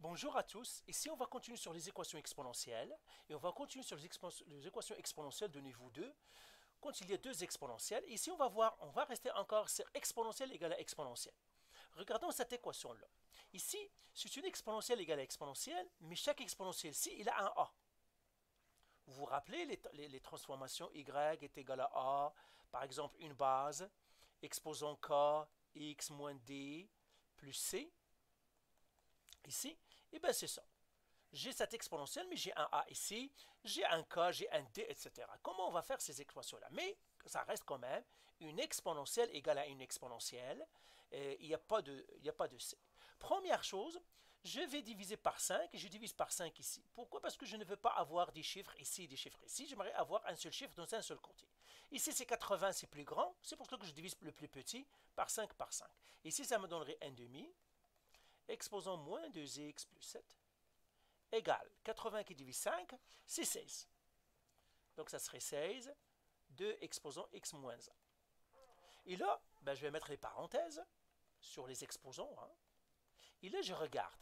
Bonjour à tous, ici on va continuer sur les équations exponentielles et on va continuer sur les équations exponentielles de niveau 2 quand il y a deux exponentielles. Ici on va voir, on va rester encore sur exponentielle égale à exponentielle. Regardons cette équation-là. Ici, c'est une exponentielle égale à exponentielle, mais chaque exponentielle ici, il a un a. Vous vous rappelez les transformations y est égal à a, par exemple une base, exposant k, x moins d, plus c, ici, et bien c'est ça. J'ai cette exponentielle, mais j'ai un a ici, j'ai un k, j'ai un d, etc. Comment on va faire ces équations-là? Mais ça reste quand même une exponentielle égale à une exponentielle. Il n'y a pas de c. Première chose, je vais diviser par 5 et je divise par 5 ici. Pourquoi? Parce que je ne veux pas avoir des chiffres ici et des chiffres ici. J'aimerais avoir un seul chiffre dans un seul côté. Ici, c'est 80, c'est plus grand. C'est pour ça que je divise le plus petit par 5 par 5. Ici, ça me donnerait 1 demi, exposant moins 2x plus 7 égale 80 qui divise 5, c'est 16. Donc ça serait 16, 2 exposants x moins 1. Et là, ben, je vais mettre les parenthèses sur les exposants. Et là, je regarde.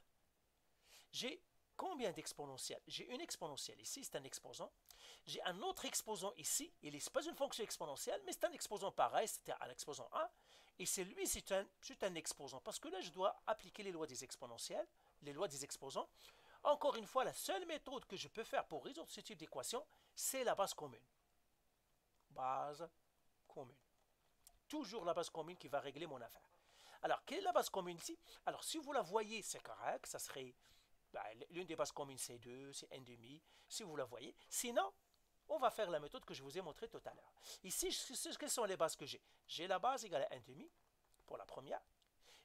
J'ai combien d'exponentielles? J'ai une exponentielle ici, c'est un exposant. J'ai un autre exposant ici. Il n'est pas une fonction exponentielle, mais c'est un exposant pareil, c'était à l'exposant 1. Et celui, c'est un exposant. Parce que là, je dois appliquer les lois des exponentielles, les lois des exposants. Encore une fois, la seule méthode que je peux faire pour résoudre ce type d'équation, c'est la base commune. Base commune. Toujours la base commune qui va régler mon affaire. Alors, quelle est la base commune ici? Alors, si vous la voyez, c'est correct. Ça serait, l'une des bases communes, c'est 2, c'est 1 demi, si vous la voyez. Sinon, on va faire la méthode que je vous ai montrée tout à l'heure. Ici, quelles sont les bases que j'ai? J'ai la base égale à 1 demi pour la première.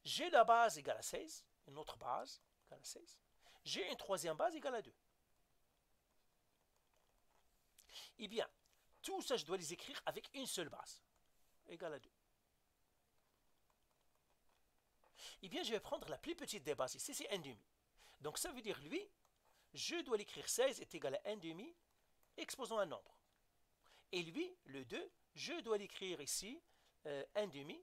J'ai la base égale à 16, une autre base égale à 16. J'ai une troisième base égale à 2. Eh bien, tout ça, je dois les écrire avec une seule base, égale à 2. Eh bien, je vais prendre la plus petite des bases ici, c'est 1 demi. Donc ça veut dire, lui, je dois l'écrire 16 est égal à 1 demi, exposant un nombre. Et lui, le 2, je dois l'écrire ici, 1 demi,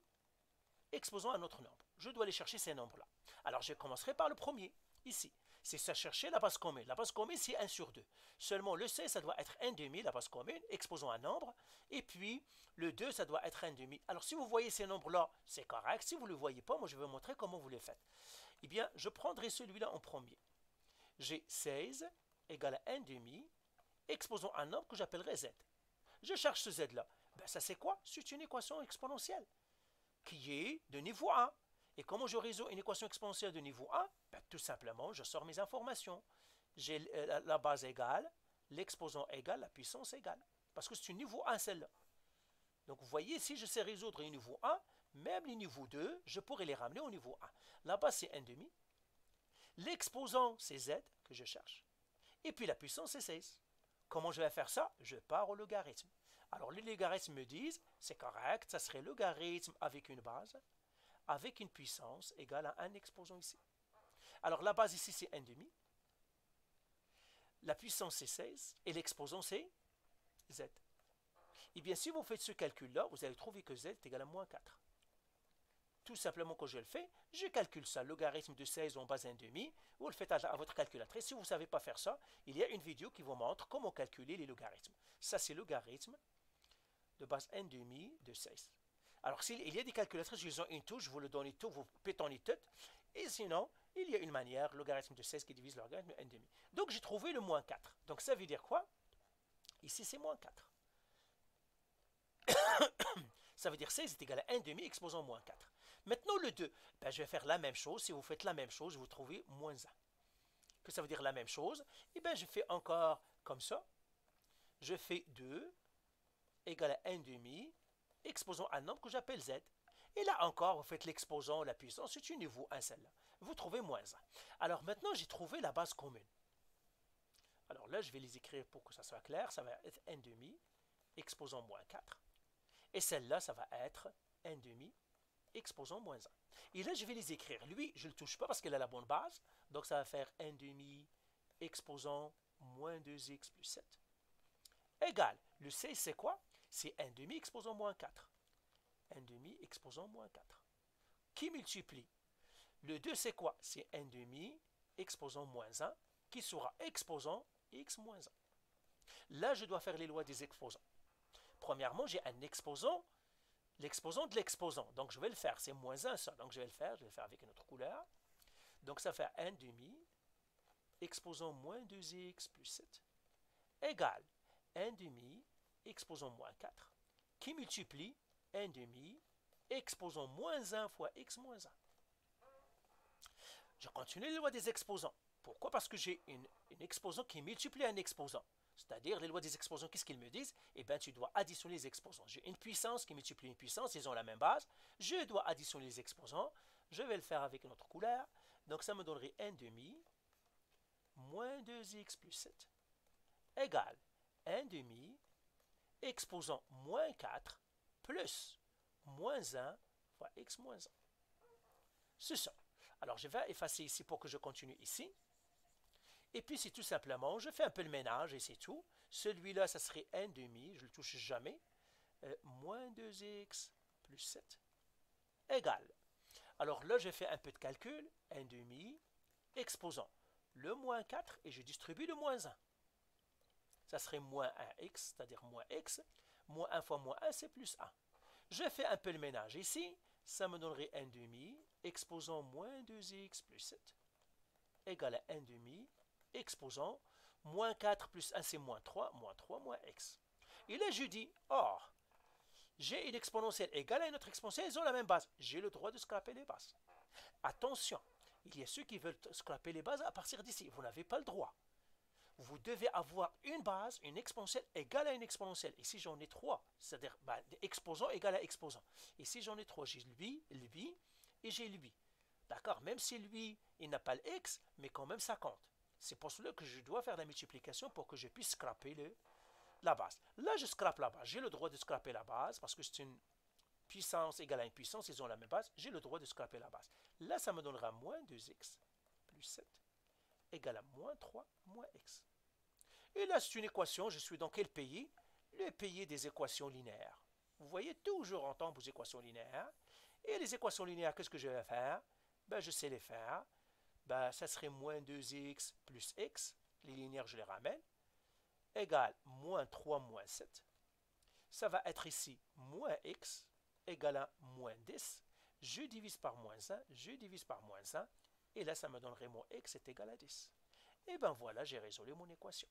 exposant un autre nombre. Je dois aller chercher ces nombres-là. Alors, je commencerai par le premier, ici. C'est ça, chercher la base commune. La base commune, c'est 1 sur 2. Seulement, le 16, ça doit être 1 demi, la base commune, exposant un nombre. Et puis, le 2, ça doit être 1 demi. Alors, si vous voyez ces nombres-là, c'est correct. Si vous ne le voyez pas, moi, je vais vous montrer comment vous les faites. Eh bien, je prendrai celui-là en premier. J'ai 16 égale à 1 demi, exposant un nombre que j'appellerai z. Je cherche ce z-là. Ben, ça, c'est quoi? C'est une équation exponentielle qui est de niveau 1. Et comment je résous une équation exponentielle de niveau 1? Ben, tout simplement, je sors mes informations. J'ai la base égale, l'exposant égal, la puissance égale. Parce que c'est un niveau 1 celle-là. Donc vous voyez, si je sais résoudre les niveau 1, même les niveaux 2, je pourrais les ramener au niveau 1. La base c'est 1 demi. L'exposant c'est z que je cherche. Et puis la puissance c'est 16. Comment je vais faire ça? Je pars au logarithme. Alors les logarithmes me disent, c'est correct, ça serait logarithme avec une base, avec une puissance égale à un exposant ici. Alors la base ici c'est 1 demi, la puissance c'est 16 et l'exposant c'est z. Et bien si vous faites ce calcul-là, vous allez trouver que z est égal à moins 4. Tout simplement quand je le fais, je calcule ça, logarithme de 16 en base 1 demi, vous le faites à votre calculatrice. Si vous ne savez pas faire ça, il y a une vidéo qui vous montre comment calculer les logarithmes. Ça c'est logarithme de base 1 demi de 16. Alors s'il y a des calculatrices, ils ont une touche, vous le donnez tout, vous pétonnez tout, et sinon, il y a une manière, logarithme de 16 qui divise le logarithme de 1 demi. Donc j'ai trouvé le moins 4. Donc ça veut dire quoi? Ici c'est moins 4. Ça veut dire 16 est égal à 1 demi exposant moins 4. Maintenant le 2, ben, je vais faire la même chose. Si vous faites la même chose, vous trouvez moins 1. Que ça veut dire la même chose? Et bien je fais encore comme ça. Je fais 2 égale à 1 demi exposant un nombre que j'appelle z. Et là encore, vous faites l'exposant, la puissance, c'est une niveau 1 celle-là. Vous trouvez moins 1. Alors maintenant, j'ai trouvé la base commune. Alors là, je vais les écrire pour que ça soit clair. Ça va être 1 demi exposant moins 4. Et celle-là, ça va être 1 demi exposant moins 1. Et là, je vais les écrire. Lui, je ne le touche pas parce qu'elle a la bonne base. Donc, ça va faire 1 demi exposant moins 2x plus 7. Égal. Le 16, c'est quoi? C'est 1 demi exposant moins 4. 1 demi exposant moins 4. Qui multiplie? Le 2, c'est quoi? C'est 1 demi exposant moins 1, qui sera exposant x moins 1. Là, je dois faire les lois des exposants. Premièrement, j'ai un exposant, l'exposant de l'exposant. Donc, je vais le faire. C'est moins 1 ça. Donc, je vais le faire avec une autre couleur. Donc, ça fait 1 demi, exposant moins 2x plus 7, égale 1 demi, exposant moins 4, qui multiplie 1 demi, exposant moins 1 fois x moins 1. Je continue les lois des exposants. Pourquoi? Parce que j'ai une exposant qui multiplie un exposant. C'est-à-dire, les lois des exposants, qu'est-ce qu'ils me disent? Eh bien, tu dois additionner les exposants. J'ai une puissance qui multiplie une puissance, ils ont la même base. Je dois additionner les exposants. Je vais le faire avec une autre couleur. Donc, ça me donnerait 1 demi moins 2x plus 7 égale 1 demi exposant moins 4 plus moins 1 fois x moins 1. C'est ça. Alors, je vais effacer ici pour que je continue ici. Et puis, c'est tout simplement, je fais un peu le ménage et c'est tout. Celui-là, ça serait 1 demi, je ne le touche jamais, moins 2x plus 7 égale. Alors là, je fais un peu de calcul, 1 demi, exposant le moins 4 et je distribue le moins 1. Ça serait moins 1x, c'est-à-dire moins x, moins 1 fois moins 1, c'est plus 1. Je fais un peu le ménage ici, ça me donnerait 1 demi, exposant moins 2x plus 7 égale à 1 demi, exposant moins 4 plus 1, c'est moins 3, moins x. Et là, je dis, or, j'ai une exponentielle égale à une autre exponentielle, ils ont la même base. J'ai le droit de scraper les bases. Attention, il y a ceux qui veulent scraper les bases à partir d'ici. Vous n'avez pas le droit. Vous devez avoir une base, une exponentielle égale à une exponentielle. Ici, j'en ai 3, c'est-à-dire exposant égale à exposant. Ici, j'en ai 3. J'ai lui et j'ai lui. D'accord? Même si lui, il n'a pas le x, mais quand même, ça compte. C'est pour cela que je dois faire la multiplication pour que je puisse scraper la base. Là, je scrape la base. J'ai le droit de scraper la base parce que c'est une puissance égale à une puissance. Ils ont la même base. J'ai le droit de scraper la base. Là, ça me donnera moins 2x plus 7 égale à moins 3 moins x. Et là, c'est une équation. Je suis dans quel pays? Le pays des équations linéaires. Vous voyez, toujours en temps aux équations linéaires. Et les équations linéaires, qu'est-ce que je vais faire? Ben, je sais les faire. Ben, ça serait moins 2x plus x. Les linéaires, je les ramène. Égale moins 3 moins 7. Ça va être ici moins x égale à moins 10. Je divise par moins 1. Je divise par moins 1. Et là, ça me donnerait mon x est égal à 10. Et bien voilà, j'ai résolu mon équation.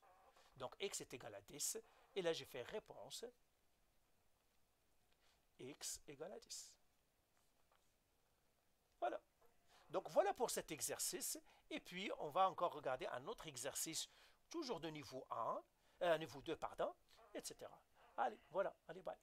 Donc, x est égal à 10. Et là, j'ai fait réponse. X égale à 10. Voilà. Donc, voilà pour cet exercice. Et puis, on va encore regarder un autre exercice, toujours de niveau 1, niveau 2, pardon, etc. Allez, voilà. Allez, bye.